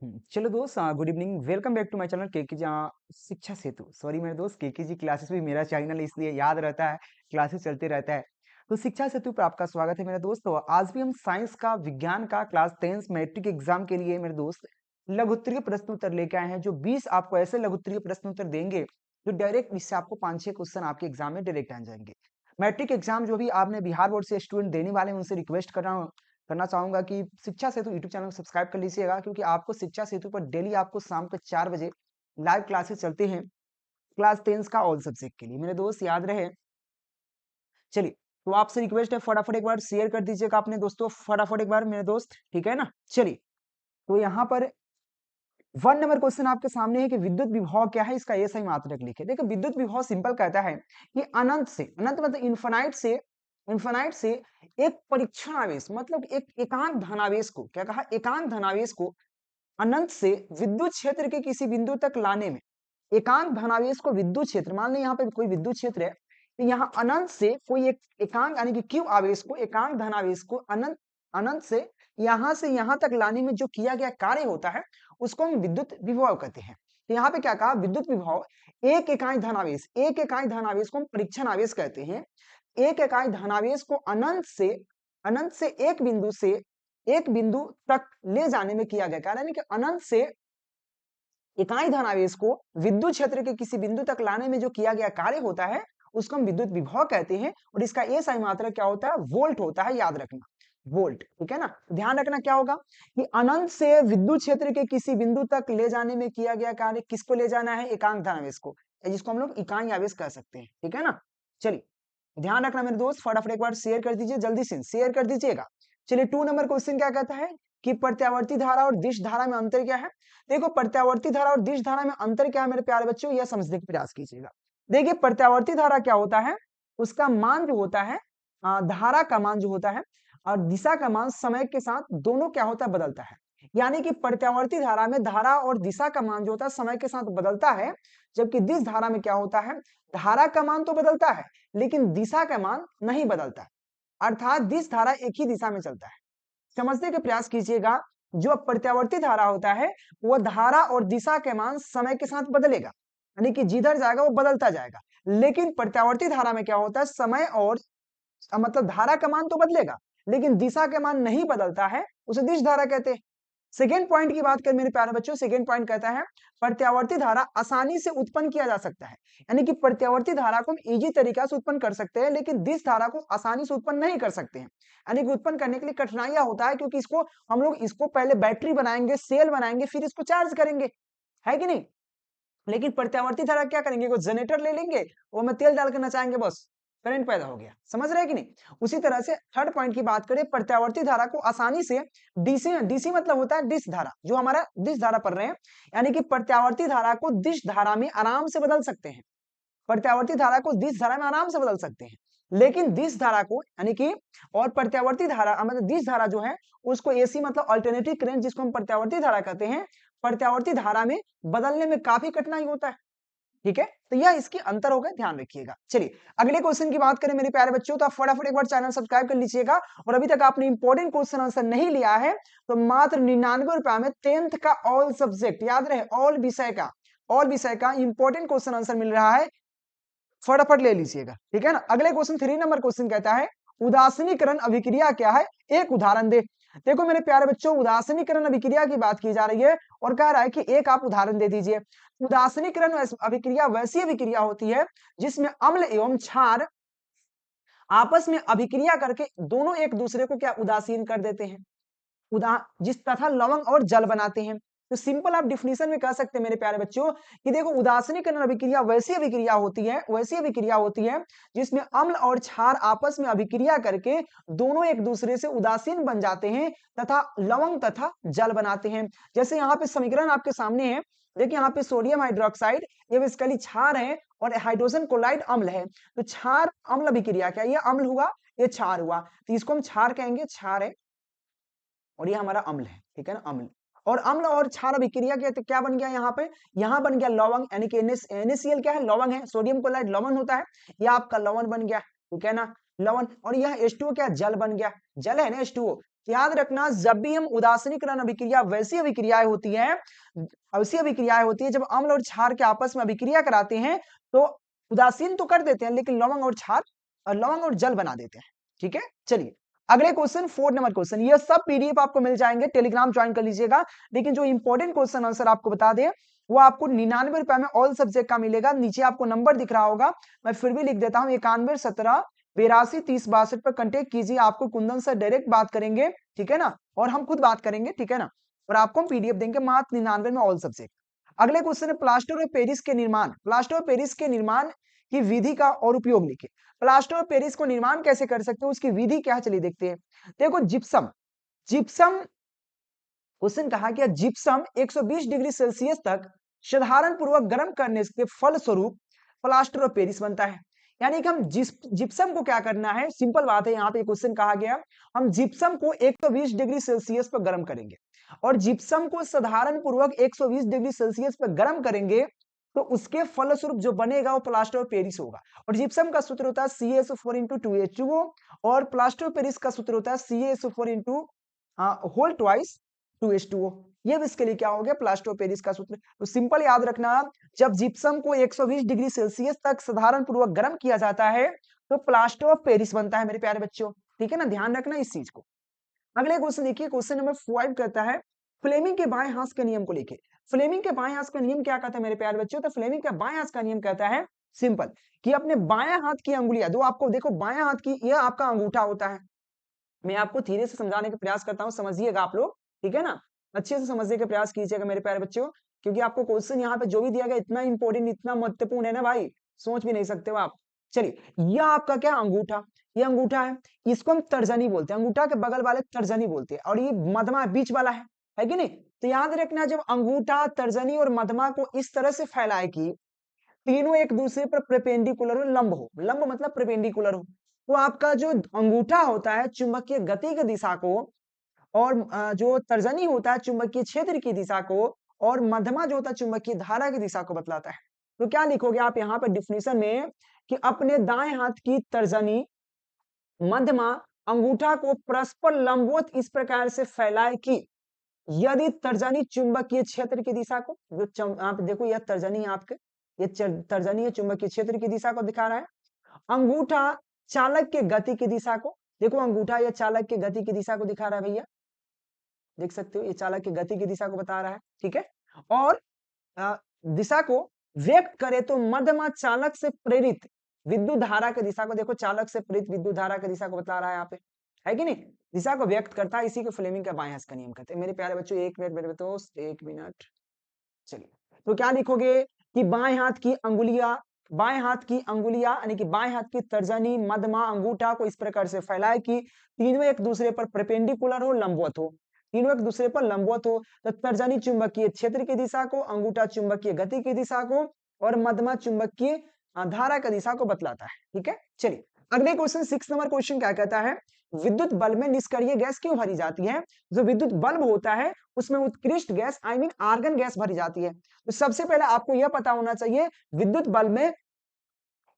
चलो दोस्त, good evening. Welcome back to my channel KK जहाँ शिक्षा सेतु। सॉरी मेरे दोस्त, केके जी क्लासेस भी मेरा चैनल है, इसलिए याद रहता है, क्लासेस चलते रहता है। तो शिक्षा सेतु पर आपका स्वागत है मेरे दोस्त। तो आज भी हम साइंस का, विज्ञान का क्लास 10 मैट्रिक एग्जाम के लिए मेरे दोस्त लघु उत्तरीय प्रश्न उत्तर लेके आए हैं। जो 20 आपको ऐसे लघु उत्तरीय प्रश्न उत्तर देंगे जो डायरेक्ट इससे आपको 5-6 क्वेश्चन आपके एग्जाम में डायरेक्ट आ जाएंगे। मैट्रिक एग्जाम जो भी आपने बिहार बोर्ड से स्टूडेंट देने वाले हैं, उनसे रिक्वेस्ट कर रहा हूँ, करना चाहूंगा कि शिक्षा सेतु यूट्यूब चैनल को सब्सक्राइब कर लीजिएगा, क्योंकि आपको शिक्षा सेतु पर डेली आपको शाम को 4 बजे लाइव क्लासेस चलते हैं क्लास 10 का ऑल सब्जेक्ट के लिए। मेरे दोस्त याद रहे। चलिए, तो आपसे रिक्वेस्ट है फटाफट एक बार शेयर कर दीजिएगा अपने दोस्तों, फटाफट एक बार मेरे दोस्त, ठीक है ना। चलिए, तो यहाँ पर 1 नंबर क्वेश्चन आपके सामने है कि विद्युत विभव क्या है, इसका ये सही मात्रक लिखे। देखो, विद्युत विभव सिंपल कहता है कि अनंत से, अनंत मतलब इन्फानाइट से एक परीक्षण आवेश, मतलब एक एकांक धनावेश को, क्या कहा, एकांक धनावेश को अनंत से विद्युत क्षेत्र के किसी बिंदु तक लाने में, एकांक धनावेश को विद्युत क्षेत्र, मान ली यहाँ पे कोई विद्युत क्षेत्र है, तो यहाँ अनंत से कोई एक एकांक यानी कि क्यू आवेश को, एकांक धनावेश को अनंत अनंत से यहाँ तक लाने में जो किया गया कार्य होता है, उसको हम विद्युत विभव कहते हैं। तो यहाँ पे क्या कहा, विद्युत विभव एक इकाई धनावेश, एक इकाई धनावेश को हम परीक्षण आवेश कहते हैं। एक इकाई धनावेश को अनंत से एक बिंदु तक ले जाने में किया गया कार्य, यानी कि अनंत से इकाई धनावेश को विद्युत क्षेत्र के किसी बिंदु तक लाने में जो किया गया कार्य होता है, उसको हम विद्युत विभव कहते हैं। और इसका ये सही मात्रक क्या होता है, वोल्ट होता है, याद रखना, वोल्ट, ठीक है ना। ध्यान रखना क्या होगा कि अनंत से विद्युत क्षेत्र के किसी बिंदु तक ले जाने में किया गया कार्य, किसको ले जाना है, एकांक धनावेश को, जिसको हम लोग इकाई आवेश कह सकते हैं, ठीक है ना। चलिए, ध्यान रखना मेरे दोस्त, फटाफट एक बार शेयर कर दीजिए, जल्दी से शेयर कर दीजिएगा। चलिए, 2 नंबर क्वेश्चन क्या कहता है कि प्रत्यावर्ती धारा और दिश धारा में अंतर क्या है। देखो, प्रत्यावर्ती धारा और दिश धारा में अंतर क्या है मेरे प्यारे बच्चों, यह समझने का प्रयास कीजिएगा। देखिए, प्रत्यावर्ती धारा क्या होता है, उसका मान जो होता है, धारा का मान जो होता है और दिशा का मान समय के साथ दोनों क्या होता है, बदलता है। यानी कि प्रत्यावर्ती धारा में धारा और दिशा का मान जो होता है समय के साथ बदलता है, जबकि दिश धारा में क्या होता है, धारा का मान तो बदलता है लेकिन दिशा का मान नहीं बदलता है, अर्थात दिश धारा एक ही दिशा में चलता है। समझने का प्रयास कीजिएगा, जो प्रत्यावर्ती धारा होता है वो धारा और दिशा के मान समय के साथ बदलेगा, यानी कि जिधर जाएगा वो बदलता जाएगा। लेकिन प्रत्यावर्ती धारा में क्या होता है, समय और मतलब धारा का मान तो बदलेगा लेकिन दिशा का मान नहीं बदलता है, उसे दिश धारा कहते हैं। सेकेंड पॉइंट की बात करें मेरे प्यारे बच्चों, सेकेंड पॉइंट कहता है प्रत्यावर्ती धारा आसानी से उत्पन्न किया जा सकता है, यानी कि प्रत्यावर्ती धारा को हम इजी तरीका से उत्पन्न कर सकते हैं, लेकिन दिश धारा को आसानी से उत्पन्न नहीं कर सकते हैं, यानी कि उत्पन्न करने के लिए कठिनाइयां होता है, क्योंकि इसको हम लोग इसको पहले बैटरी बनाएंगे, सेल बनाएंगे, फिर इसको चार्ज करेंगे, है कि नहीं। लेकिन प्रत्यावर्ती धारा क्या करेंगे, वो जनरेटर ले लेंगे, वो में तेल डाल के नचाएंगे, बस करंट पैदा हो गया। समझ रहे हैं कि नहीं। उसी तरह से थर्ड पॉइंट की बात करें, प्रत्यावर्ती धारा को आसानी से डीसी, डीसी मतलब होता है डिश धारा, जो हमारा डिश धारा पढ़ रहे हैं, यानी कि प्रत्यावर्ती धारा को डिश धारा में आराम से बदल सकते हैं, प्रत्यावर्ती धारा को दिश धारा में आराम से बदल सकते हैं। लेकिन दिश धारा को, यानी कि, और प्रत्यावर्ती धारा मतलब दिश धारा जो है उसको एसी मतलब अल्टरनेटिव करंट, जिसको हम प्रत्यावर्ती धारा कहते हैं, प्रत्यावर्ती धारा में बदलने में काफी कठिनाई होता है, ठीक है। तो यह इसकी अंतर होगा, ध्यान रखिएगा। चलिए, अगले क्वेश्चन की बात करें मेरे प्यारे बच्चों, तो आप फटाफट एक बार चैनल सब्सक्राइब कर लीजिएगा, और अभी तक आपने इंपॉर्टेंट क्वेश्चन आंसर नहीं लिया है तो मात्र 99 रुपया में 10th का ऑल सब्जेक्ट, याद रहे ऑल विषय का इंपॉर्टेंट क्वेश्चन आंसर मिल रहा है, फटाफट ले लीजिएगा, ठीक है ना। अगले क्वेश्चन 3 नंबर क्वेश्चन कहता है उदासीनीकरण अभिक्रिया क्या है, एक उदाहरण दे। देखो मेरे प्यारे बच्चों, उदासीनीकरण अभिक्रिया की बात की जा रही है और कह रहा है कि एक आप उदाहरण दे दीजिए। उदासीनीकरण अभिक्रिया वैसी अभिक्रिया होती है जिसमें अम्ल एवं क्षार आपस में अभिक्रिया करके दोनों एक दूसरे को क्या उदासीन कर देते हैं, जिस तथा लवंग और जल बनाते हैं। तो सिंपल आप डिफिनीशन में कह सकते हैं मेरे प्यारे बच्चों कि देखो, उदासीनीकरण अभिक्रिया वैसी अभिक्रिया होती है जिसमें अम्ल और क्षार आपस में अभिक्रिया करके दोनों एक दूसरे से उदासीन बन जाते हैं तथा लवंग तथा जल बनाते हैं। जैसे यहाँ पे समीकरण आपके सामने है, देखिए यहाँ पे सोडियम हाइड्रोक्साइड ये बेसिकली क्षार है और हाइड्रोजन क्लोराइड अम्ल है। तो क्षार अम्ल अभिक्रिया, क्या ये अम्ल हुआ, ये क्षार हुआ, तो इसको हम क्षार कहेंगे, क्षार है, और ये हमारा अम्ल है, ठीक है ना, अम्ल। और अम्ल और क्षार अभिक्रिया के तो क्या बन गया यहाँ पे, यहाँ बन गया लवंग, यानी कि NaCl क्या है, लवंग है, सोडियम क्लोराइड लवण होता है, यह आपका लवण बन गया, ठीक है ना, लवण। और यह H2O क्या, जल बन गया, जल है ना H2O, याद रखना, जब भी हम उदासीनीकरण अभिक्रिया, वैसी अभिक्रियाएं होती हैं, जब अम्ल और क्षार के आपस में अभिक्रिया कराते हैं तो उदासीन तो कर देते हैं, लेकिन लवंग और क्षार और लवंग और जल बना देते हैं। ठीक है, चलिए अगले क्वेश्चन, 4 नंबर क्वेश्चन। ये सब पीडीएफ आपको मिल जाएंगे, टेलीग्राम ज्वाइन कर लीजिएगा। लेकिन जो इंपॉर्टेंट क्वेश्चन आंसर आपको बता दें, वो आपको 99 रुपए में ऑल सब्जेक्ट का मिलेगा। नीचे आपको नंबर दिख रहा होगा, मैं फिर भी लिख देता हूँ, 91 17 82 30 62 पर कांटेक्ट कीजिए। आपको कुंदन से डायरेक्ट बात करेंगे, ठीक है ना, और हम खुद बात करेंगे, ठीक है ना, और आपको हम पीडीएफ देंगे मात्र 99 में ऑल सब्जेक्ट। अगले क्वेश्चन है प्लास्टर ऑफ पेरिस के निर्माण, की विधि का और उपयोग लिखिए। प्लास्टर ऑफ पेरिस को निर्माण कैसे कर सकते हो, उसकी विधि क्या है, चलिए देखते हैं। देखो जिप्सम, जिप्सम क्वेश्चन कहा गया, जिप्सम 120 डिग्री सेल्सियस तक साधारण पूर्वक गर्म करने के फलस्वरूप प्लास्टर ऑफ पेरिस बनता है। यानी कि हम जिप्सम को क्या करना है, सिंपल बात है, यहाँ पे क्वेश्चन कहा गया हम जिप्सम को 120 डिग्री सेल्सियस पर गर्म करेंगे, और जिप्सम को साधारण पूर्वक 120 डिग्री सेल्सियस पर गर्म करेंगे, तो उसके फलस्वरूप जो बनेगा वो प्लास्टर ऑफ पेरिस होगा। और जिप्सम का सूत्र होता है CaSO4 इंटू 2H2O, और प्लास्टर ऑफ पेरिस का सूत्र होता है CaSO4 into whole twice 2H2O। ये भी इसके लिए क्या हो गया, प्लास्टर ऑफ पेरिस का सूत्र। तो सिंपल याद रखना, जब जिप्सम को 120 डिग्री सेल्सियस तक साधारण पूर्वक गर्म किया जाता है तो प्लास्टर ऑफ पेरिस बनता है मेरे प्यारे बच्चों, ठीक है ना, ध्यान रखना इस चीज को। अगले क्वेश्चन देखिए, क्वेश्चन नंबर 5 कहता है फ्लेमिंग के बाएं हाथ के नियम को लिखिए। फ्लेमिंग के बाएं हाथ का नियम क्या कहता है मेरे प्यारे बच्चों, तो फ्लेमिंग का बाएं हाथ का नियम कहता है सिंपल, कि अपने बाएं हाथ की अंगुलियां, दो आपको देखो बाएं हाथ की, यह आपका अंगूठा होता है। मैं आपको धीरे से समझाने का प्रयास करता हूं, समझिएगा आप लोग, ठीक है ना, अच्छे से समझने का प्रयास कीजिएगा मेरे प्यारे बच्चों, क्योंकि आपको क्वेश्चन यहाँ पे जो भी दिया गया इतना इंपॉर्टेंट, इतना महत्वपूर्ण है ना भाई, सोच भी नहीं सकते हो आप। चलिए, यह आपका क्या अंगूठा, ये अंगूठा है, इसको हम तर्जनी बोलते हैं, अंगूठा के बगल वाले तर्जनी बोलते हैं, और ये मध्यमा बीच वाला है कि नहीं। तो याद रखना, जब अंगूठा, तर्जनी और मध्यमा को इस तरह से फैलाए कि तीनों एक दूसरे पर परपेंडिकुलर हो, लंब हो, लंब मतलब परपेंडिकुलर हो, तो आपका जो अंगूठा होता है चुंबकीय गति की दिशा को, और जो तर्जनी होता है चुंबकीय क्षेत्र की दिशा को, और मध्यमा जो होता है चुंबकीय धारा की दिशा को बतलाता है। तो क्या लिखोगे आप यहाँ पर डिफिनेशन में, कि अपने दाएं हाथ की तर्जनी, मध्यमा, अंगूठा को परस्पर लंबवत इस प्रकार से फैलाए कि यदि तर्जनी चुंबकीय क्षेत्र की दिशा को, जो आप देखो यह तर्जनी आपके, ये तर्जनी है चुंबकीय क्षेत्र की दिशा को दिखा रहा है। अंगूठा चालक के गति की दिशा को, देखो अंगूठा या चालक के गति की दिशा को दिखा रहा है भैया, देख सकते हो ये चालक की गति की दिशा को बता रहा है, ठीक है। और दिशा को व्यक्त करे तो मध्यमा चालक से प्रेरित विद्युत धारा की दिशा को, देखो चालक से प्रेरित विद्युत धारा की दिशा को बता रहा है यहाँ पे, है कि नहीं, दिशा को व्यक्त करता है, इसी को फ्लेमिंग का बाएं हाथ का नियम कहते हैं। मेरे प्यारे बच्चों, एक मिनट मेरे दोस्त, एक मिनट। चलिए, तो क्या लिखोगे कि बाएं हाथ की अंगुलियां, यानी कि बाएं हाथ की तर्जनी, मध्यमा, अंगूठा को इस प्रकार से फैलाए कि तीनों एक दूसरे पर परपेंडिकुलर हो, लंबवत हो, तीनों एक दूसरे पर लंबवत हो। तो तर्जनी चुंबकीय क्षेत्र की दिशा को, अंगूठा चुंबकीय गति की दिशा को, और मध्यमा चुंबकीय धारा की दिशा को बतलाता है, ठीक है। चलिए अगले क्वेश्चन, 6 नंबर क्वेश्चन क्या कहता है, विद्युत बल्ब में निष्क्रिय गैस क्यों भरी जाती है। जो विद्युत बल्ब होता है उसमें उत्कृष्ट gas, I mean argon gas भरी जाती है। तो सबसे पहले आपको यह पता होना चाहिए, विद्युत बल्ब में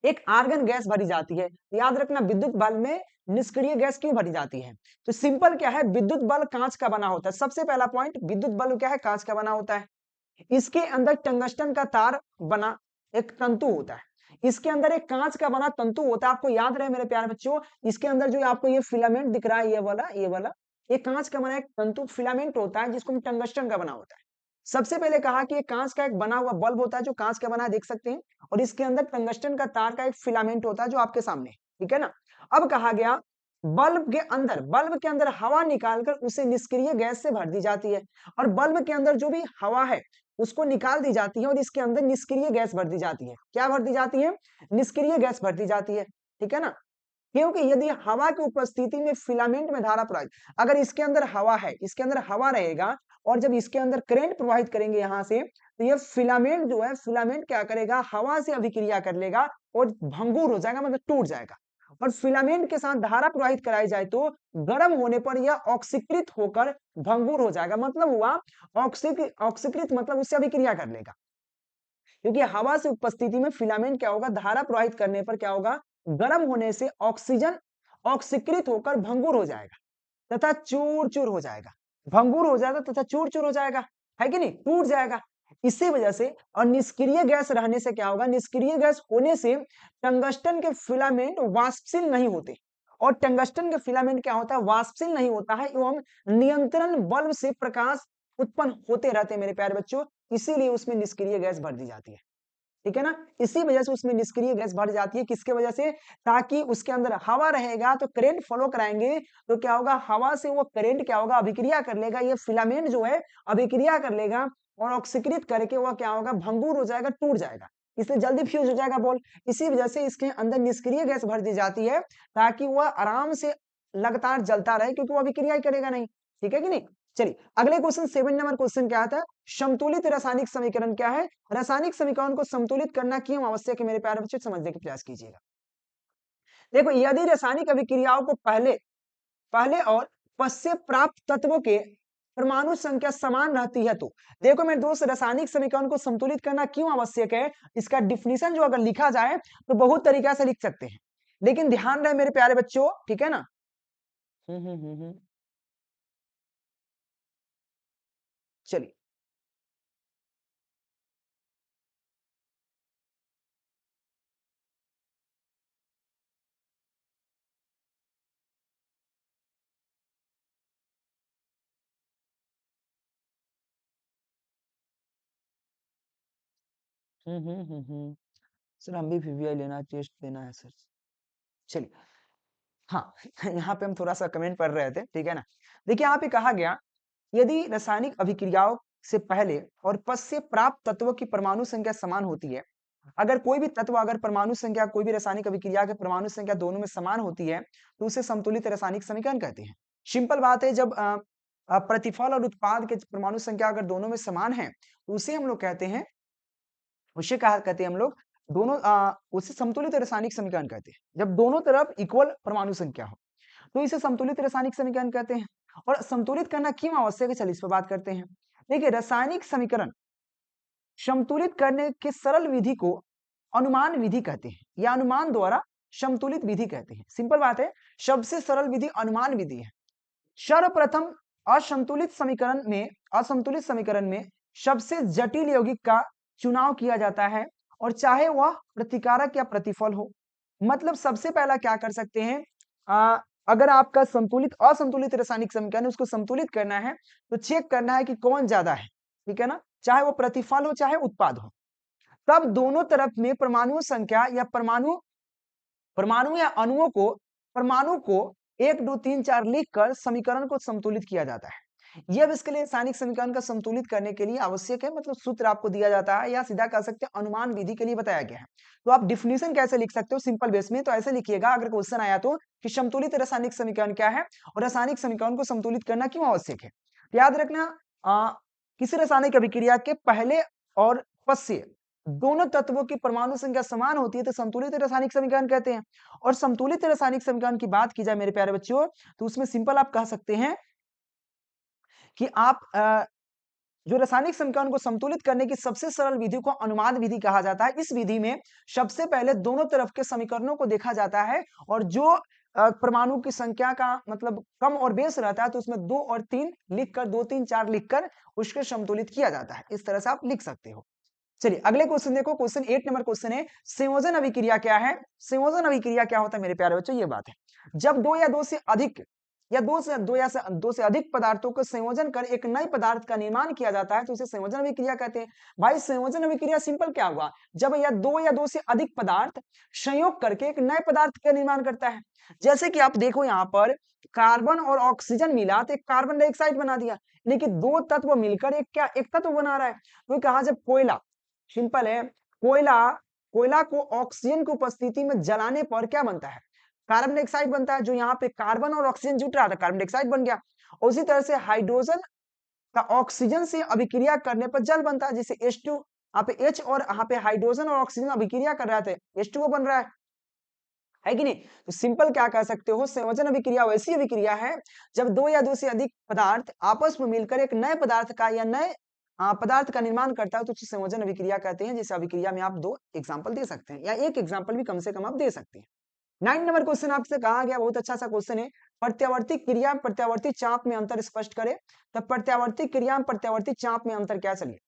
एक आर्गन गैस भरी जाती है। याद रखना, विद्युत बल्ब में निष्क्रिय गैस क्यों भरी जाती है। तो सिंपल क्या है, विद्युत बल्ब कांच का बना होता है। सबसे पहला पॉइंट, विद्युत बल्ब क्या है, कांच का बना होता है। इसके अंदर टंगस्टन का तार बना एक तंतु होता है, इसके अंदर एक कांच का बना तंतु होता है। आपको याद रहे मेरे प्यारे बच्चों, इसके अंदर जो आपको ये फिलामेंट दिख रहा है, ये कांच का बना एक तंतु फिलामेंट होता है, जिसको हम टंगस्टन का बना होता है। सबसे पहले कहा कि ये कांच का एक बना हुआ बल्ब होता है, जो कांच का बना है, देख सकते हैं, और इसके अंदर टंगस्टन का तार का एक फिलामेंट होता है, जो आपके सामने, ठीक है ना। अब कहा गया बल्ब के अंदर हवा निकालकर उसे निष्क्रिय गैस से भर दी जाती है, और बल्ब के अंदर जो भी हवा है उसको निकाल दी जाती है, और इसके अंदर निष्क्रिय गैस भर दी जाती है। क्या भर दी जाती है, निष्क्रिय गैस भर दी जाती है, ठीक है ना। क्योंकि यदि हवा की उपस्थिति में फिलामेंट में धारा प्रवाहित, अगर इसके अंदर हवा है, इसके अंदर हवा रहेगा, और जब इसके अंदर करंट प्रवाहित करेंगे यहां से, तो ये फिलामेंट जो है, फिलामेंट क्या करेगा, हवा से अभिक्रिया कर लेगा और भंगुर हो जाएगा, मतलब टूट जाएगा। और फिलामेंट के साथ धारा प्रवाहित कराई जाए तो गर्म होने पर यह ऑक्सीकृत होकर भंगुर हो जाएगा, मतलब हुआ ऑक्सीकृत मतलब उससे अभिक्रिया कर लेगा। क्योंकि हवा से उपस्थिति में फिलामेंट क्या होगा, धारा प्रवाहित करने पर क्या होगा, गर्म होने से ऑक्सीजन ऑक्सीकृत होकर भंगुर हो जाएगा। तथा चूर चूर हो जाएगा, भंगुर हो जाएगा तथा चूर चूर हो जाएगा, है कि नहीं, टूट जाएगा। इसी वजह से, और निष्क्रिय गैस रहने से क्या होगा, निष्क्रिय गैस होने से टंगस्टन के फिलामेंट वाष्पशील नहीं होते, और टंगस्टन के फिलामेंट क्या होता है, वाष्पशील नहीं होता है, एवं नियंत्रण बल्ब से प्रकाश उत्पन्न होते रहते हैं मेरे प्यारे बच्चों, इसीलिए उसमें निष्क्रिय गैस भर दी जाती है। ठीक है ना, इसी वजह से उसमें निष्क्रिय गैस भर जाती है, किसके वजह से, ताकि उसके अंदर हवा रहेगा तो करंट फ्लो कराएंगे, तो क्या होगा, हवा से वो करंट क्या होगा, अभिक्रिया कर लेगा, ये फिलामेंट जो है अभिक्रिया कर लेगा, और ऑक्सीकृत करके वह क्या होगा, भंगुर हो जाएगा, टूट जाएगा, इसलिए जल्दी फ्यूज हो जाएगा बॉल। इसी वजह से इसके अंदर निष्क्रिय गैस भर दी जाती है, ताकि वह आराम से लगातार जलता रहे, क्योंकि वो अभिक्रिया ही करेगा नहीं। ठीक है कि नहीं। चलिए अगले क्वेश्चन 7 नंबर क्वेश्चन क्या था, समतुलित रासायनिक समीकरण क्या है, रासायनिक समीकरण को संतुलित करना क्यों आवश्यक है मेरे प्यारे बच्चे, समझने का प्रयास कीजिएगा। देखो, यदि रासायनिक अभिक्रियाओं को पहले पहले और पश्चात प्राप्त तत्वों के परमाणु संख्या समान रहती है, तो देखो मेरे दोस्त, रासायनिक समीकरण को संतुलित करना क्यों आवश्यक है, इसका डिफिनीशन जो अगर लिखा जाए तो बहुत तरीका से लिख सकते हैं, लेकिन ध्यान रहे मेरे प्यारे बच्चों, ठीक है ना। चलिए, सर हम भी पीवीआई लेना, टेस्ट देना है सर। चलिए, हाँ यहाँ पे हम थोड़ा सा कमेंट पढ़ रहे थे, ठीक है ना। देखिए यहाँ पे कहा गया, यदि रासायनिक अभिक्रियाओं से पहले और पश्चात प्राप्त तत्वों की परमाणु संख्या समान होती है, अगर कोई भी तत्व, अगर परमाणु संख्या, कोई भी रासायनिक अभिक्रिया के परमाणु संख्या दोनों में समान होती है, तो उसे संतुलित रासायनिक समीकरण कहते हैं। सिंपल बात है, जब प्रतिफल और उत्पाद के परमाणु संख्या अगर दोनों में समान है, तो उसे हम लोग कहते हैं, उसे कहा कहते हैं हम लोग, दोनों उसे संतुलित रासायनिक समीकरण कहते हैं, जब दोनों तरफ इक्वल परमाणु संख्या हो, तो इसे संतुलित रासायनिक समीकरण कहते हैं। और संतुलित करना क्यों आवश्यक है, चलिए इस पर बात करते हैं। देखिए, रासायनिक समीकरण संतुलित करने के सरल विधि को अनुमान विधि कहते हैं, या अनुमान द्वारा संतुलित विधि कहते हैं। सिंपल बात है, सबसे सरल विधि अनुमान विधि है। सर्वप्रथम असंतुलित समीकरण में सबसे जटिल यौगिक का चुनाव किया जाता है, और चाहे वह प्रतिकारक या प्रतिफल हो। मतलब सबसे पहला क्या कर सकते हैं, अगर आपका असंतुलित रासायनिक समीकरण है, उसको संतुलित करना है, तो चेक करना है कि कौन ज्यादा है, ठीक है ना, चाहे वो प्रतिफल हो चाहे उत्पाद हो। तब दोनों तरफ में परमाणु संख्या या परमाणु परमाणु या परमाणु को 1 2 3 4 लिखकर समीकरण को संतुलित किया जाता है। यह अब इसके लिए रासायनिक समीकरण का संतुलित करने के लिए आवश्यक है, मतलब सूत्र आपको दिया जाता है, या सीधा कह सकते हैं अनुमान विधि के लिए बताया गया है। तो आप डिफिनीशन कैसे लिख सकते हो सिंपल बेस में, तो ऐसे लिखिएगा अगर क्वेश्चन आया तो, कि संतुलित रासायनिक समीकरण क्या है, और रासायनिक समीकरण को संतुलित करना क्यों आवश्यक है। याद रखना, किसी रासायनिक अभिक्रिया के पहले और पश्चात दोनों तत्वों की परमाणु संख्या समान होती है, तो संतुलित रासायनिक समीकरण कहते हैं। और संतुलित रासायनिक समीकरण की बात की जाए मेरे प्यारे बच्चों, तो उसमें सिंपल आप कह सकते हैं कि आप जो रासायनिक समीकरण को संतुलित करने की सबसे सरल विधि को अनुमान विधि कहा जाता है। इस विधि में सबसे पहले दोनों तरफ के समीकरणों को देखा जाता है, और जो परमाणु की संख्या का मतलब कम और बेस रहता है, तो उसमें 2 और 3 लिखकर, 2 3 4 लिखकर उसके संतुलित किया जाता है। इस तरह से आप लिख सकते हो। चलिए अगले क्वेश्चन देखो, क्वेश्चन 8 नंबर क्वेश्चन है, संयोजन अभिक्रिया क्या है। संयोजन अभिक्रिया क्या होता है मेरे प्यारे बच्चों, ये बात है, जब दो या दो से अधिक या दो से अधिक पदार्थों को संयोजन कर एक नए पदार्थ का निर्माण किया जाता है, तो उसे संयोजन अभिक्रिया कहते हैं। भाई संयोजन अभिक्रिया सिंपल क्या हुआ, जब या दो से अधिक पदार्थ संयोग करके एक नए पदार्थ का निर्माण करता है। जैसे कि आप देखो यहाँ पर कार्बन और ऑक्सीजन मिला तो एक कार्बन डाइऑक्साइड बना दिया, लेकिन दो तत्व मिलकर एक तत्व बना रहा है। तो कहा जब कोयला, सिंपल है, कोयला कोयला को ऑक्सीजन की उपस्थिति में जलाने पर क्या बनता है, कार्बन डाइऑक्साइड बनता है। जो यहाँ पे कार्बन और ऑक्सीजन जुट रहा था, कार्बन डाइऑक्साइड बन गया। उसी तरह से हाइड्रोजन का ऑक्सीजन से अभिक्रिया करने पर जल बनता है, जैसे H2, यहाँ पे H और यहाँ पे हाइड्रोजन और ऑक्सीजन अभिक्रिया कर रहे थे, H2O बन रहा है कि नहीं। तो सिंपल क्या कह सकते हो, संयोजन अभिक्रिया वैसी अभिक्रिया है जब दो या दो से अधिक पदार्थ आपस में मिलकर एक नए पदार्थ का या नए पदार्थ का निर्माण करता है, तो उसे संयोजन अभिक्रिया कहते हैं। जिस अभिक्रिया में आप 2 एग्जाम्पल दे सकते हैं, या एक एग्जाम्पल भी कम से कम आप दे सकते हैं। 9 नंबर क्वेश्चन आपसे कहा गया, बहुत अच्छा सा क्वेश्चन है, प्रत्यावर्ती क्रिया प्रत्यावर्ती चाप में अंतर स्पष्ट करें। तो प्रत्यावर्ती क्रिया प्रत्यावर्ती चाप में अंतर क्या, चलिए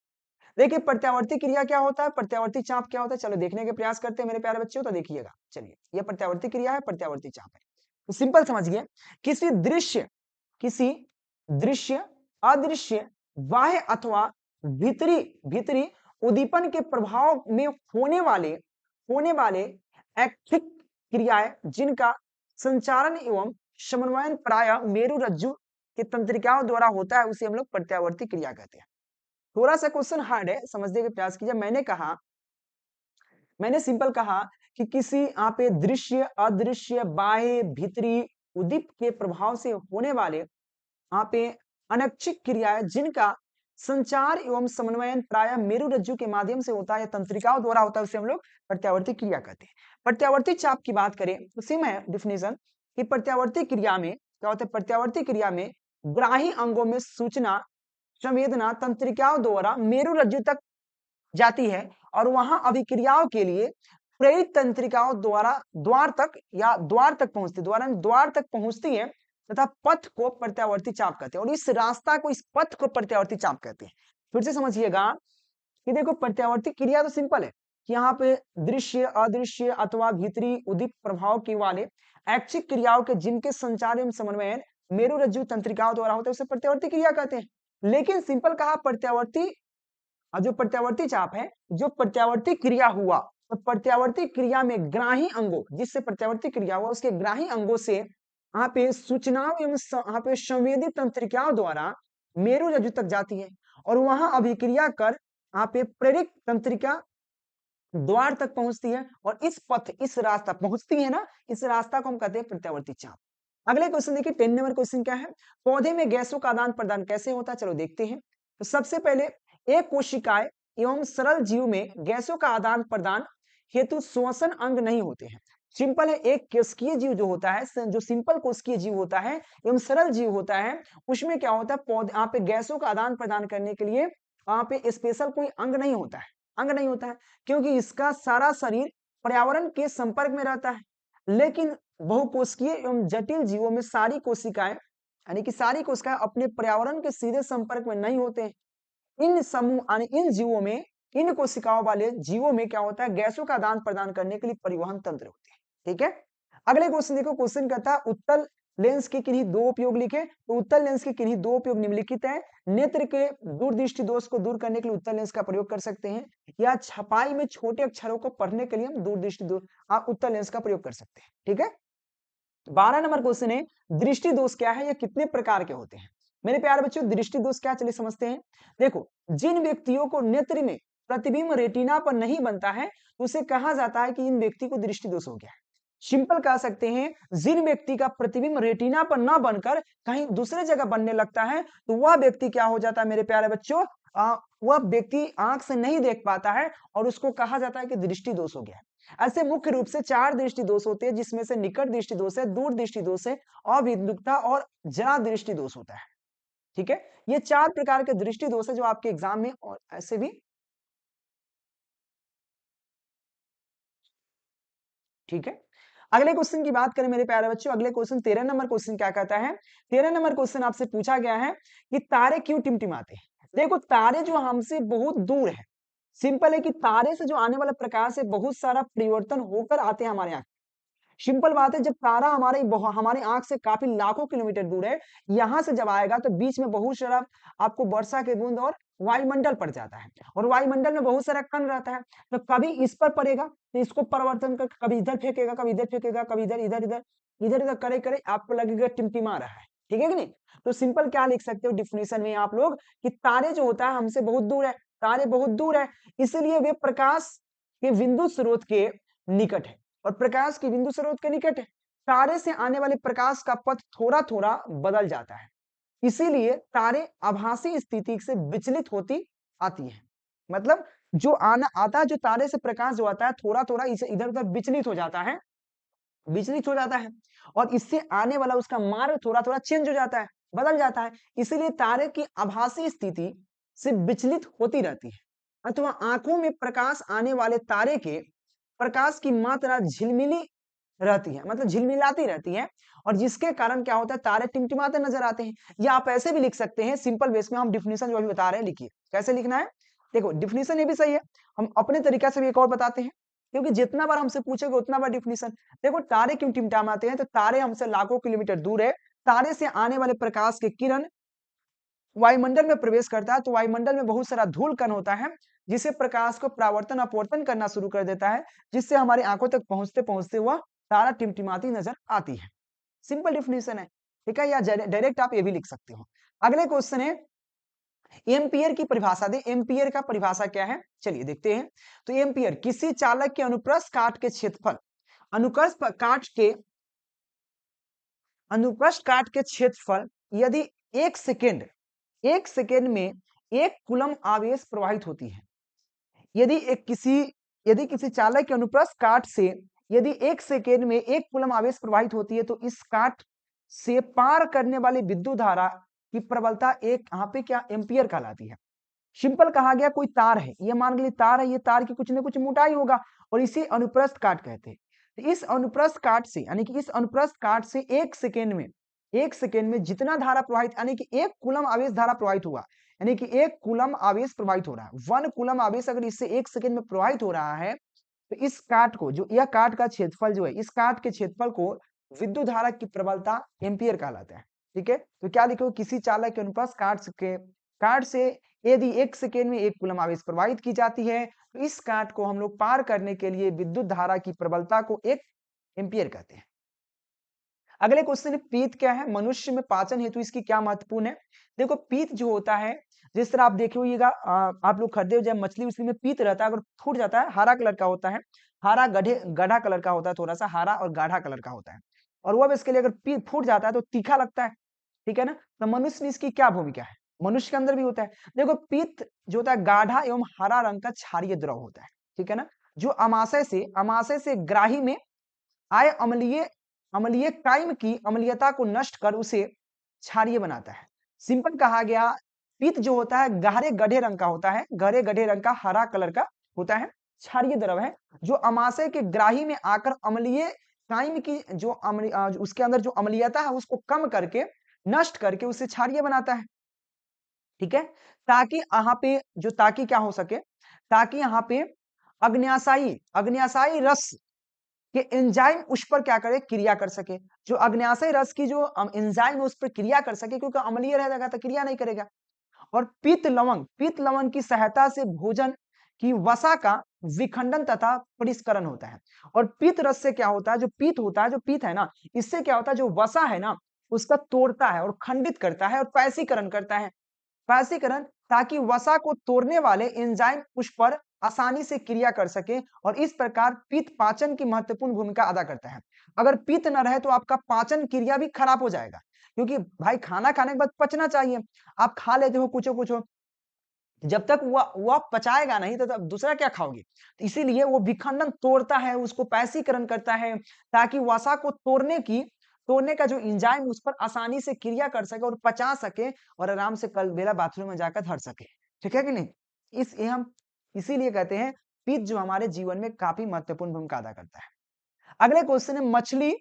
देखिए प्रत्यावर्ती क्रिया क्या होता है, प्रत्यावर्ती चाप क्या होता है, चलो देखने के प्रयास करते हैं मेरे प्यारे बच्चों। तो देखिएगा, चलिए ये प्रत्यावर्ती क्रिया है, प्रत्यावर्ती चाप है। तो सिंपल समझिए, किसी दृश्य किसी दृश्य अदृश्य बाह्य अथवा भीतरी भीतरी उद्दीपन के प्रभाव में होने वाले ऐच्छिक क्रियाएं जिनका संचारण एवं समन्वयन प्राय मेरु रज्जु के तंत्रिकाओं द्वारा होता है, उसे हम लोग प्रत्यावर्ती क्रिया कहते हैं। थोड़ा सा क्वेश्चन हार्ड है, समझने का प्रयास कीजिए। मैंने सिंपल कहा कि किसी आप दृश्य अदृश्य बाह्य भीतरी उद्दीप के प्रभाव से होने वाले आप अनैच्छिक क्रियाएं जिनका संचार एवं समन्वयन प्राय मेरु रज्जु के माध्यम से होता है, तंत्रिकाओं द्वारा होता है, उसे हम लोग प्रत्यावर्ती क्रिया कहते हैं। प्रत्यावर्ती चाप की बात करें तो सेम है डिफिनेशन कि प्रत्यावर्ती क्रिया में क्या होता है, प्रत्यावर्ती क्रिया में ग्राही अंगों में सूचना संवेदना तंत्रिकाओं द्वारा मेरु रज्जु तक जाती है और वहां अभिक्रियाओं के लिए प्रेरित तंत्रिकाओं द्वारा द्वार तक पहुंचती है तथा पथ को प्रत्यावर्ती चाप कहते हैं। और इस पथ को प्रत्यावर्ती चाप कहते हैं। फिर से समझिएगा कि देखो प्रत्यावर्ती क्रिया तो सिंपल है कि यहाँ पे दृश्य अदृश्य अथवा भीतरी उद्दीप प्रभाव के वाले ऐच्छिक क्रियाओं के जिनके संचार एवं समन्वयन मेरु रज्जु तंत्रिकाओं द्वारा होता है, उसे प्रत्यावर्ती क्रिया कहते हैं। लेकिन सिंपल कहा प्रत्यावर्ती जो प्रत्यावर्ती चाप है, जो प्रत्यावर्ती क्रिया हुआ, तो प्रत्यावर्ती क्रिया में ग्राही अंगों, जिससे प्रत्यावर्ती क्रिया हुआ उसके ग्राही अंगों से यहाँ पे सूचनाओं एवं यहाँ पे संवेदी तंत्रिकाओं द्वारा मेरु रज्जु तक जाती है और वहां अभिक्रिया कर यहाँ पे प्रेरक तंत्रिका द्वार तक पहुंचती है और इस रास्ता पहुंचती है ना, इस रास्ता को हम कहते हैं प्रत्यावर्ती चाप। अगले क्वेश्चन देखिए 10 नंबर क्वेश्चन क्या है, पौधे में गैसों का आदान प्रदान कैसे होता है, चलो देखते हैं। तो सबसे पहले एक कोशिकाएं एवं सरल जीव में गैसों का आदान प्रदान हेतु श्वसन अंग नहीं होते हैं। सिंपल है, एक कोशिकीय जीव जो होता है, जो सिंपल कोशिकीय जीव होता है एवं सरल जीव होता है, उसमें क्या होता है, पौधे यहाँ पे गैसों का आदान प्रदान करने के लिए वहां पे स्पेशल कोई अंग नहीं होता है क्योंकि इसका सारा शरीर पर्यावरण के संपर्क में रहता है। लेकिन बहुकोशिकीय एवं जटिल जीवों में सारी कोशिकाएं यानी कि सारी कोशिकाएं अपने पर्यावरण के सीधे संपर्क में नहीं होते हैं। इन जीवों में, इन कोशिकाओं वाले जीवों में क्या होता है, गैसों का आदान प्रदान करने के लिए परिवहन तंत्र होते हैं। ठीक है, अगले क्वेश्चन देखो, क्वेश्चन कहता है उत्तल लेंस के किन्हीं दो उपयोग लिखे। तो उत्तल लेंस के किन्हीं दो उपयोग निम्नलिखित है। नेत्र के दूरदृष्टि दोष को दूर करने के लिए उत्तल लेंस का प्रयोग कर सकते हैं, या छपाई में छोटे अक्षरों को पढ़ने के लिए हम दूरदृष्टि दोष आप उत्तल लेंस का प्रयोग कर सकते हैं। ठीक है, 12 नंबर क्वेश्चन है, दृष्टि दोष क्या है या कितने प्रकार के होते हैं। मेरे प्यारे बच्चों, दृष्टि दोष क्या, चलिए समझते हैं। देखो, जिन व्यक्तियों को नेत्र में प्रतिबिंब रेटिना पर नहीं बनता है उसे कहा जाता है कि इन व्यक्ति को दृष्टि दोष हो गया है। सिंपल कह सकते हैं, जिन व्यक्ति का प्रतिबिंब रेटिना पर ना बनकर कहीं दूसरे जगह बनने लगता है तो वह व्यक्ति क्या हो जाता है मेरे प्यारे बच्चों, वह व्यक्ति आंख से नहीं देख पाता है और उसको कहा जाता है कि दृष्टि दोष हो गया है। ऐसे मुख्य रूप से 4 दृष्टि दोष होते हैं, जिसमें से निकट दृष्टि दोष है, दूर दृष्टि दोष है, अभिमुखता और जरा दृष्टि दोष होता है। ठीक है, ये 4 प्रकार के दृष्टि दोष है जो आपके एग्जाम में और ऐसे भी। ठीक है, अगले क्वेश्चन की बात करें मेरे प्यारे बच्चों, अगले क्वेश्चन 13 नंबर क्वेश्चन क्या कहता है। 13 नंबर क्वेश्चन आपसे पूछा गया है कि तारे क्यों टिमटिमाते हैं। देखो, तारे जो हमसे बहुत दूर है, सिंपल है कि तारे से जो आने वाला प्रकाश है बहुत सारा परिवर्तन होकर आते हैं हमारे यहाँ। सिंपल बात है, जब तारा हमारे आंख से काफी लाखों किलोमीटर दूर है, यहां से जब आएगा तो बीच में बहुत सारा आपको वर्षा के बूंद और वायुमंडल पड़ जाता है और वायुमंडल में बहुत सारा कण रहता है। तो कभी इस पर पड़ेगा तो इसको परिवर्तन कर कभी इधर फेंकेगा, कभी इधर फेंकेगा, कभी इधर इधर इधर इधर इधर करे करे आपको लगेगा टिमटिमा रहा है। ठीक है कि नहीं। तो सिंपल क्या लिख सकते हो डिफिनेशन में आप लोग कि तारे जो होता है हमसे बहुत दूर है, तारे बहुत दूर है, इसलिए वे प्रकाश के बिंदु स्रोत के निकट है और प्रकाश की बिंदु स्रोत के निकट है। तारे से आने वाले प्रकाश का पथ थोड़ा थोड़ा बदल जाता है, इसीलिए तारे आभासी स्थिति से विचलित होती आती है। मतलब जो आना आता है, जो तारे से प्रकाश जो आता है थोड़ा थोड़ा इधर उधर विचलित हो जाता है और इससे आने वाला उसका मार्ग थोड़ा थोड़ा चेंज हो जाता है, बदल जाता है। इसीलिए तारे की आभासी स्थिति से विचलित होती रहती है अथवा आंखों में प्रकाश आने वाले तारे के प्रकाश की मात्रा झिलमिली रहती है, मतलब झिलमिलाती रहती है, और जिसके कारण क्या होता है, तारे टिमटिमाते नजर आते हैं। या आप ऐसे भी लिख सकते हैं, सिंपल बेस में हम डिफिनीशन जो अभी बता रहे हैं लिखिए, कैसे लिखना है। देखो डिफिनीशन ये भी सही है, हम अपने तरीका से भी एक और बताते हैं, क्योंकि जितना बार हमसे पूछेगा उतना बार डिफिनीशन। देखो तारे क्यों टिमटिमाते हैं, तो तारे हमसे लाखों किलोमीटर दूर है, तारे से आने वाले प्रकाश के किरण वायुमंडल में प्रवेश करता है, तो वायुमंडल में बहुत सारा धूल कण होता है, जिसे प्रकाश को परावर्तन अपवर्तन करना शुरू कर देता है, जिससे हमारी आंखों तक पहुंचते पहुंचते वह तारा टिमटिमाती नजर आती है। सिंपल डिफिनेशन है, ठीक है, या डायरेक्ट आप ये भी लिख सकते हो। अगले क्वेश्चन है, एम्पियर की परिभाषा दे। एम्पियर का परिभाषा क्या है, चलिए देखते हैं। तो एम्पियर किसी चालक के अनुप्रस्थ काट के क्षेत्रफल, अनुप्रस्थ काट के अनुप्रस्थ काट के क्षेत्रफल यदि एक सेकेंड में एक कूलम आवेश प्रवाहित होती है। यदि किसी चालक के अनुप्रस्थ काट से यदि एक सेकेंड में एक कूलम आवेश प्रवाहित होती है, तो इस काट से पार करने वाली विद्युत धारा की प्रबलता एक यहाँ पे क्या एम्पियर कहलाती है। सिंपल कहा गया, कोई तार है, ये मान लीजिए तार है, ये तार की कुछ ना कुछ मोटाई होगा, और इसे अनुप्रस्थ काट कहते हैं। तो इस अनुप्रस्थ काट से, यानी कि इस अनुप्रस्थ काट से एक सेकेंड में जितना धारा प्रवाहित, यानी कि एक कूलम आवेश धारा प्रवाहित हुआ, यानी कि एक कूलम आवेश प्रवाहित हो रहा है, 1 कूलम आवेश अगर इससे एक सेकेंड में प्रवाहित हो रहा है, तो इस काट को, जो यह काट का क्षेत्रफल जो है, इस काट के क्षेत्रफल को विद्युत धारा की प्रबलता एम्पियर कहलाता है। ठीक है, तो क्या लिखो, किसी चालक के अनुप्रस्थ काट से यदि एक सेकेंड में एक कूलम आवेश प्रवाहित की जाती है, तो इस काट को हम लोग पार करने के लिए विद्युत धारा की प्रबलता को एक एम्पियर कहते हैं। अगले क्वेश्चन है, पीत क्या है, मनुष्य में पाचन हेतु इसकी क्या महत्वपूर्ण है। देखो पीत जो होता है, जिस तरह आप देखे होइएगा, आप लोग खरीदे हो जब मछली, उसमें में पीत रहता है, अगर फूट जाता है, हरा कलर का होता है, हरा गढ़ा कलर का होता है, थोड़ा सा हरा और गाढ़ा कलर का होता है, और वह इसके लिए अगर पीत फूट जाता है तो तीखा लगता है। ठीक है ना, तो मनुष्य में इसकी क्या भूमिका है, मनुष्य के अंदर भी होता है। देखो पीत जो होता है गाढ़ा एवं हरा रंग का क्षारीय द्रव होता है। ठीक है ना, जो अमाशय से ग्राही में आय अम्लीय अम्लीय काइम की अम्लीयता को नष्ट कर उसे क्षारीय बनाता है। सिंपल कहा गया, पित्त जो होता है गहरे गढ़े रंग का होता है, गहरे गढ़े रंग का हरा कलर का होता है, क्षारीय द्रव है, जो अमाशय के ग्राही में आकर अम्लीय काइम की उसके अंदर जो अम्लीयता है उसको कम करके, नष्ट करके उसे क्षारीय बनाता है। ठीक है, ताकि यहाँ पे ताकि क्या हो सके, ताकि यहाँ पे अग्न्याशायी रस कि एंजाइम उस पर क्या करे, क्रिया कर सके। जो अग्न्याशय रस की जो एंजाइम है उस पर क्रिया कर सके, क्योंकि अम्लीय रह जाएगा तो क्रिया नहीं करेगा। और पीत लवण की सहायता से भोजन की वसा का विखंडन तथा परिष्करण होता है। और पीत रस से क्या होता है, जो पीत है ना, इससे क्या होता है, जो वसा है ना उसका तोड़ता है और खंडित करता है और पैसीकरण करता है। पैसीकरण, ताकि वसा को तोड़ने वाले एंजाइम उस पर आसानी से क्रिया कर सके, और इस प्रकार पित्त पाचन की महत्वपूर्ण भूमिका अदा करता है। अगर पित्त न रहे तो आपका पाचन क्रिया भी खराब हो जाएगा, क्योंकि भाई खाना खाने के बाद पचना चाहिए। आप खा लेते हो कुछ कुछ, जब तक वह पचाएगा नहीं तो तब दूसरा क्या खाओगे। तो इसीलिए वो विखंडन तोड़ता है, उसको पैसीकरण करता है, ताकि वसा को तोड़ने का जो एंजाइम उस पर आसानी से क्रिया कर सके और पचा सके, और आराम से कल बेला बाथरूम में जाकर धर सके। ठीक है कि नहीं, ये हम इसीलिए कहते हैं पित्त जो हमारे जीवन में काफी महत्वपूर्ण भूमिका अदा करता है। अगले क्वेश्चन है, मछली,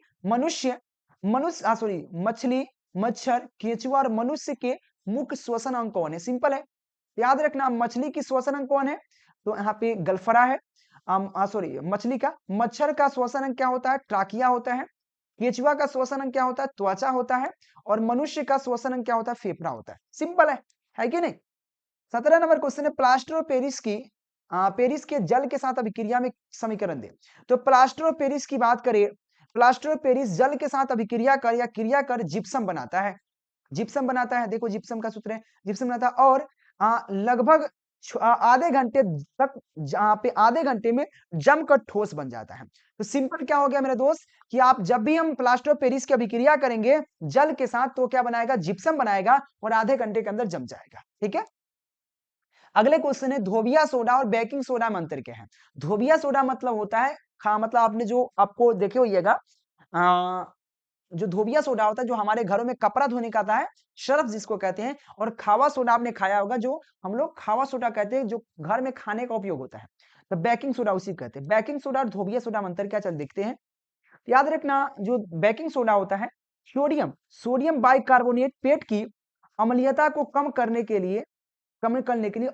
मच्छर, केंचुआ और मनुष्य के मुख्य श्वसन अंग कौन है। सिंपल है, याद रखना, मछली की श्वसन अंग कौन है, तो यहाँ पे गलफरा है। मछली का, मच्छर का श्वसन अंग क्या होता है, ट्राकिया होता है। केंचुआ का श्वसन अंग क्या होता है, त्वचा होता है। और मनुष्य का श्वसन अंग क्या होता है, फेफड़ा होता है। सिंपल है कि नहीं। 17 नंबर क्वेश्चन है, प्लास्टर ऑफ पेरिस की पेरिस के जल के साथ अभिक्रिया में समीकरण दे। तो प्लास्टर ऑफ पेरिस की बात करें, प्लास्टर ऑफ पेरिस जल के साथ अभिक्रिया कर या क्रिया कर जिप्सम बनाता है। जिप्सम बनाता है, देखो जिप्सम का सूत्र है, जिप्सम बनाता है, और लगभग आधे घंटे तक, जहां पे आधे घंटे में जमकर ठोस बन जाता है। तो सिंपल क्या हो गया मेरे दोस्त, कि आप जब भी हम प्लास्टर ऑफ पेरिस की अभिक्रिया करेंगे जल के साथ, तो क्या बनाएगा, जिप्सम बनाएगा, और आधे घंटे के अंदर जम जाएगा। ठीक है, अगले क्वेश्चन है, धोबिया सोडा और बेकिंग सोडा में अंतर क्या है। धोबिया सोडा मतलब होता है मतलब आपने जो आपको देखे होइएगा, जो धोबिया सोडा होता है, जो हमारे घरों में कपड़ा धोने का आता है, सर्फ जिसको कहते हैं। और खावा सोडा आपने खाया होगा, जो हम लोग खावा सोडा कहते हैं, जो घर में खाने का उपयोग होता है। तो बेकिंग सोडा उसी कहते हैं। बेकिंग सोडा और धोबिया सोडा में अंतर क्या, चल देखते हैं। याद रखना जो बेकिंग सोडा होता है, सोडियम सोडियम बाइकार्बोनेट पेट की अम्लीयता को कम करने के लिए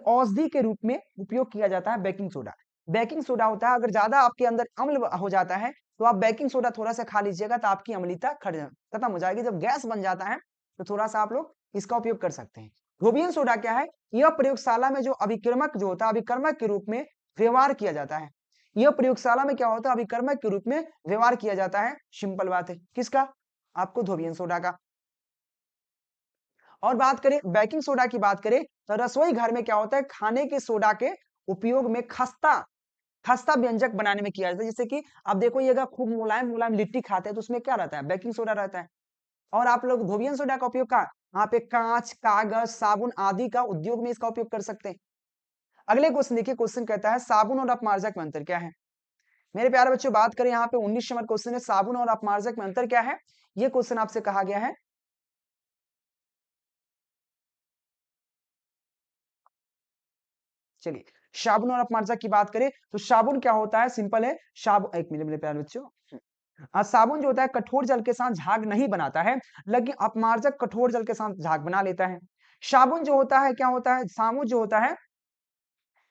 औषधि के रूप में उपयोग किया जाता है बेकिंग सोडा। बेकिंग सोडा होता है, अगर ज्यादा आपके अंदर अम्ल हो जाता है तो आप बेकिंग सोडा थोड़ा सा खा लीजिएगा तो आपकी अम्लता खत्म हो जाएगी। जब गैस बन जाता है तो थोड़ा सा आप लोग इसका उपयोग कर सकते हैं। धोबियन सोडा क्या है? यह प्रयोगशाला में जो अभिक्रमक जो होता है, अभिक्रमक के रूप में व्यवहार किया जाता है। यह प्रयोगशाला में क्या होता है? अभिक्रमक के रूप में व्यवहार किया जाता है। सिंपल बात है। किसका? आपको धोबियन सोडा का। और बात करें बेकिंग सोडा की बात करें तो रसोई घर में क्या होता है? खाने के सोडा के उपयोग में खस्ता खस्ता व्यंजक बनाने में किया जाता है। जैसे कि आप देखो ये अगर खूब मुलायम मुलायम लिट्टी खाते हैं तो उसमें क्या रहता है? बेकिंग सोडा रहता है। और आप लोग धोबियन सोडा का उपयोग कहाँ? यहाँ पे कांच, कागज, साबुन आदि का उद्योग में इसका उपयोग कर सकते हैं। अगले क्वेश्चन देखिए, क्वेश्चन कहता है साबुन और अपमार्जक में अंतर क्या है? मेरे प्यारे बच्चों बात करें यहाँ पे 19 नंबर क्वेश्चन है, साबुन और अपमार्जक में अंतर क्या है? ये क्वेश्चन आपसे कहा गया है। चलिए, साबुन और अपमार्जक की बात करें तो साबुन क्या होता है? सिंपल है। साबुन, एक मिनट मेरे प्यारे बच्चों। साबुन जो होता है कठोर जल के साथ झाग नहीं बनाता है, लेकिन अपमार्जक कठोर जल के साथ झाग बना लेता है। साबुन जो होता है क्या होता है? साबुन जो होता है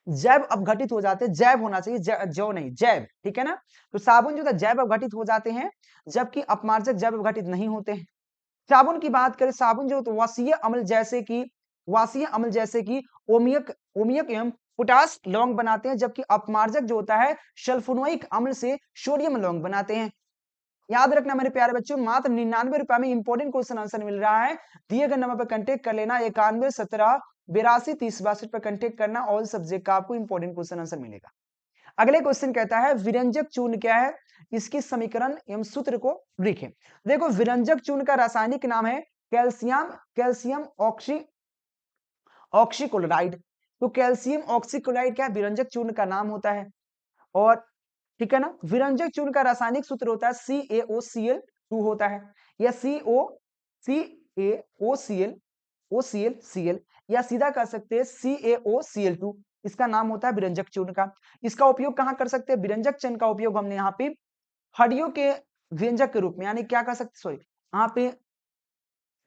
जैव अपघटित हो जाते हैं। जैव होना चाहिए, जौ नहीं, जैव, ठीक है ना? तो साबुन जो है जैव अपघटित हो जाते हैं, जबकि अपमार्जक जैव अपघटित नहीं होते हैं। साबुन की बात करें, साबुन जो तो वाष्यीय अम्ल जैसे कि ओमियक ओमियक एवं पोटास लौंग बनाते हैं, जबकि अपमार्जक जो होता है सल्फोनिक अम्ल से सोडियम लौंग बनाते हैं। याद रखना मेरे प्यारे बच्चों, मात्र 99 रुपए में इंपॉर्टेंट क्वेश्चन आंसर मिल रहा है। दिए गए नंबर पर कंटेक्ट कर लेना, 91 17 82 30 62 पर कंटेक्ट करना। ऑल सब्जेक्ट का आपको इंपॉर्टेंट क्वेश्चन आंसर मिलेगा। अगले क्वेश्चन कहता है विरंजक चूर्ण क्या है? इसकी समीकरण एवं सूत्र को लिखें। देखो, विरंजक चूर्ण का रासायनिक नाम है कैल्शियम कैल्शियम ऑक्सी ऑक्सीक्लोराइड। तो कैल्शियम ऑक्सीक्लोराइड क्या है? विरंजक चूर्ण का नाम होता है। और ठीक है ना, विरंजक चूर्ण का रासायनिक सूत्र होता है CaOCl2 होता है, या CaOCl या सीधा कर सकते हैं CaOCl2। इसका नाम होता है विरंजक चूर्ण का। इसका उपयोग कहां कर सकते हैं? विरंजक चूर्ण का उपयोग हमने यहाँ पे हड्डियों के व्यंजक के रूप में, यानी क्या कर सकते, सॉरी, यहाँ पे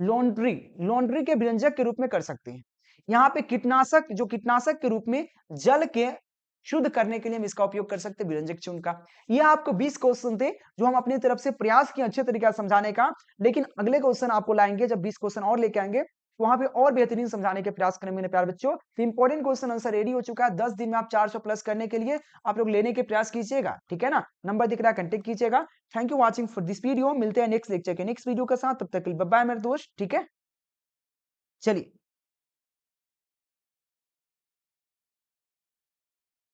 लॉन्ड्री लॉन्ड्री के व्यंजक के रूप में कर सकते हैं। यहाँ पे कीटनाशक के रूप में जल के शुद्ध करने के लिए हम इसका उपयोग कर सकते हैं, विरंजक चूर्ण का। ये आपको 20 क्वेश्चन थे जो हम अपनी तरफ से प्रयास किए अच्छे तरीके से समझाने का। लेकिन अगले क्वेश्चन आपको लाएंगे, जब 20 क्वेश्चन और लेके आएंगे तो वहां पे और बेहतरीन समझाने के प्रयास करेंगे मेरे प्यारे बच्चों। तो इंपॉर्टेंट क्वेश्चन आंसर रेडी हो चुका है। 10 दिन में आप 400 प्लस करने के लिए आप लोग लेने के प्रयास कीजिएगा, ठीक है ना? नंबर दिख रहा है, कंटेक्ट कीजिएगा। Thank you watching for this video. मिलते हैं नेक्स्ट लेक्चर के नेक्स्ट वीडियो के साथ, तब तक के लिए बाय बाय मेरे दोस्त, ठीक है? चलिए।